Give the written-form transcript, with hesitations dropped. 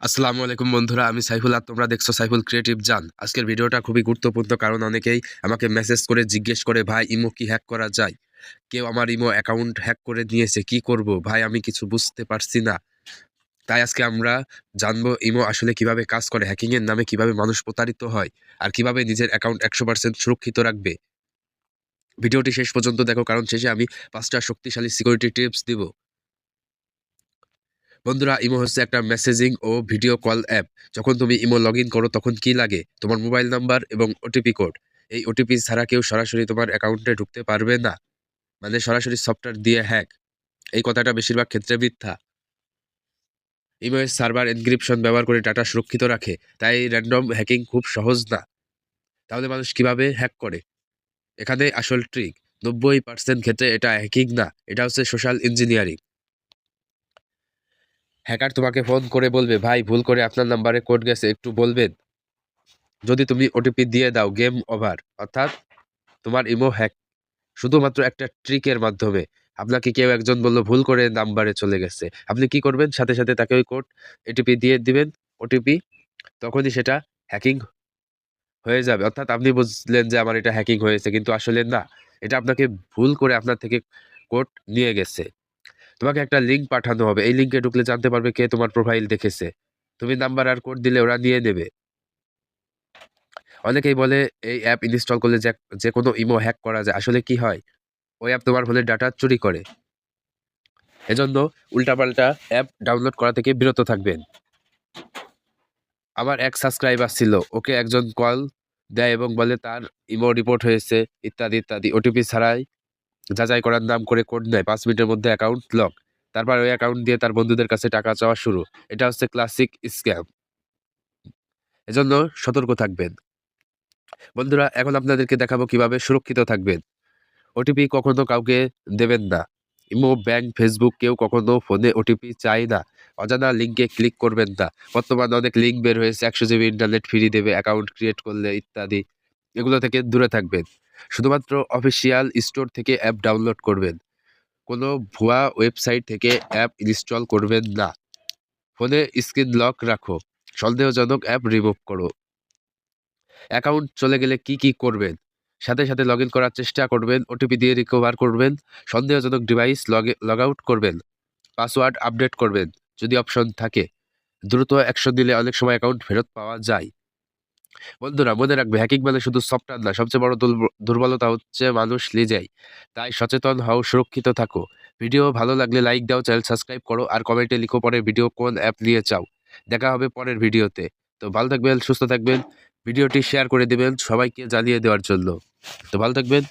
আসসালামু আলাইকুম বন্ধুরা, আমি সাইফুল আর তোমরা দেখছো সাইফুল ক্রিয়েটিভ জান। আজকের ভিডিওটা খুবই গুরুত্বপূর্ণ, কারণ অনেকেই আমাকে মেসেজ করে জিজ্ঞেস করে, ভাই ইমো কি হ্যাক করা যায়? কেউ আমার ইমো অ্যাকাউন্ট হ্যাক করে নিয়েছে, কি করব ভাই, আমি কিছু বুঝতে পারছি না। তাই আজকে আমরা জানবো ইমো আসলে কিভাবে কাজ করে, হ্যাকিং এর নামে কিভাবে মানুষ প্রতারিত হয়, আর কিভাবে নিজের অ্যাকাউন্ট 100% সুরক্ষিত রাখবে। ভিডিওটি শেষ পর্যন্ত দেখো, কারণ শেষে আমি 5টা শক্তিশালী সিকিউরিটি টিপস দিব। বন্ধুরা, ইমো হচ্ছে একটা মেসেজিং ও ভিডিও কল অ্যাপ। যখন তুমি ইমো লগ ইন করো তখন কি লাগে? তোমার মোবাইল নাম্বার এবং ওটিপি কোড। এই ওটিপি ছাড়া কেউ সরাসরি তোমার অ্যাকাউন্টে ঢুকতে পারবে না। মানে সরাসরি সফটওয়্যার দিয়ে হ্যাক। এই কথাটা বেশিরভাগ ক্ষেত্রে মিথ্যা। ইমো এর সার্ভার এনক্রিপশন ব্যবহার করে ডাটা সুরক্ষিত রাখে, তাই র্যান্ডম হ্যাকিং খুব সহজ না। তাহলে মানুষ কিভাবে হ্যাক করে? এখানে আসল ট্রিক। 90% ক্ষেত্রে এটা হ্যাকিং না, এটা হচ্ছে সোশ্যাল ইঞ্জিনিয়ারিং। হ্যাকার তোমাকে ফোন করে বলবে, ভাই ভুল করে আপনার নাম্বারে কোড গেছে, একটু বলবেন? যদি তুমি ওটিপি দিয়ে দাও, গেম ওভার, অর্থাৎ তোমার ইমো হ্যাক। শুধুমাত্র একটা ট্রিকের মাধ্যমে। আপনাকে কেউ একজন বলল ভুল করে নাম্বারে চলে গেছে, আপনি কি করবেন? সাথে সাথে তাকে ওই কোড এটিপি দিয়ে দিবেন, ওটিপি। তখনই সেটা হ্যাকিং হয়ে যাবে, অর্থাৎ আপনি বুঝলেন যে আমার এটা হ্যাকিং হয়েছে, কিন্তু আসলে না, এটা আপনাকে ভুল করে আপনার থেকে কোড নিয়ে গেছে। তোমাকে একটা লিঙ্ক পাঠানো হবে, এই লিঙ্কে ঢুকলে জানতে পারবে কে তোমার প্রোফাইল দেখেছে। তুমি নাম্বার আর কোড দিলে ওরা নিয়ে নেবে। অনেকেই বলে এই অ্যাপ ইনস্টল করলে যে যে কোনো ইমো হ্যাক করা যায়। আসলে কি হয়? ওই অ্যাপ তোমার ফোনের ডাটা চুরি করে। এজন্য উল্টাপাল্টা অ্যাপ ডাউনলোড করা থেকে বিরত থাকবেন। আমার এক সাবস্ক্রাইবার ছিল, ওকে একজন কল দেয় এবং বলে তার ইমো রিপোর্ট হয়েছে ইত্যাদি ইত্যাদি। ওটিপি ছাড়াই যাচাই করার নাম করে কোড নেয়, 5 মিনিটের মধ্যে অ্যাকাউন্ট লক। তারপর ওই অ্যাকাউন্ট দিয়ে তার বন্ধুদের কাছে টাকা চাওয়া শুরু। এটা হচ্ছে ক্লাসিক স্ক্যাম। এজন্য সতর্ক থাকবেন। বন্ধুরা, এখন আপনাদেরকে দেখাবো কিভাবে সুরক্ষিত থাকবেন। ওটিপি কখনো কাউকে দেবেন না। ইমো, ব্যাংক, ফেসবুক, কেউ কখনো ফোনে ওটিপি চায় না। অজানা লিঙ্কে ক্লিক করবেন না। বর্তমানে অনেক লিঙ্ক বের হয়েছে, 100 জিবি ইন্টারনেট ফ্রি দেবে অ্যাকাউন্ট ক্রিয়েট করলে ইত্যাদি। এগুলো থেকে দূরে থাকবেন। শুধুমাত্র অফিসিয়াল স্টোর থেকে অ্যাপ ডাউনলোড করবেন। কোনো ভুয়া ওয়েবসাইট থেকে অ্যাপ ইনস্টল করবেন না। ফোনে স্ক্রিন লক রাখো। সন্দেহজনক অ্যাপ রিমুভ করো। অ্যাকাউন্ট চলে গেলে কি কি করবেন? সাথে সাথে লগ ইন করার চেষ্টা করবেন, ওটিপি দিয়ে রিকভার করবেন, সন্দেহজনক ডিভাইস লগ আউট করবেন, পাসওয়ার্ড আপডেট করবেন যদি অপশন থাকে। দ্রুত অ্যাকশন দিলে অনেক সময় অ্যাকাউন্ট ফেরত পাওয়া যায়। বন্ধুরা, মনে রাখবে, হ্যাকিং মানে শুধু সফটওয়্যার না, সবচেয়ে বড় দুর্বলতা হচ্ছে মানুষ নিজেই। তাই সচেতন হও, সুরক্ষিত থাকো। ভিডিও ভালো লাগলে লাইক দাও, চ্যানেল সাবস্ক্রাইব করো, আর কমেন্টে লিখো পরের ভিডিও কোন অ্যাপ নিয়ে চাও। দেখা হবে পরের ভিডিওতে। তো ভালো থাকবেন, সুস্থ থাকবেন। ভিডিওটি শেয়ার করে দেবেন সবাইকে জানিয়ে দেওয়ার জন্য। তো ভালো থাকবেন।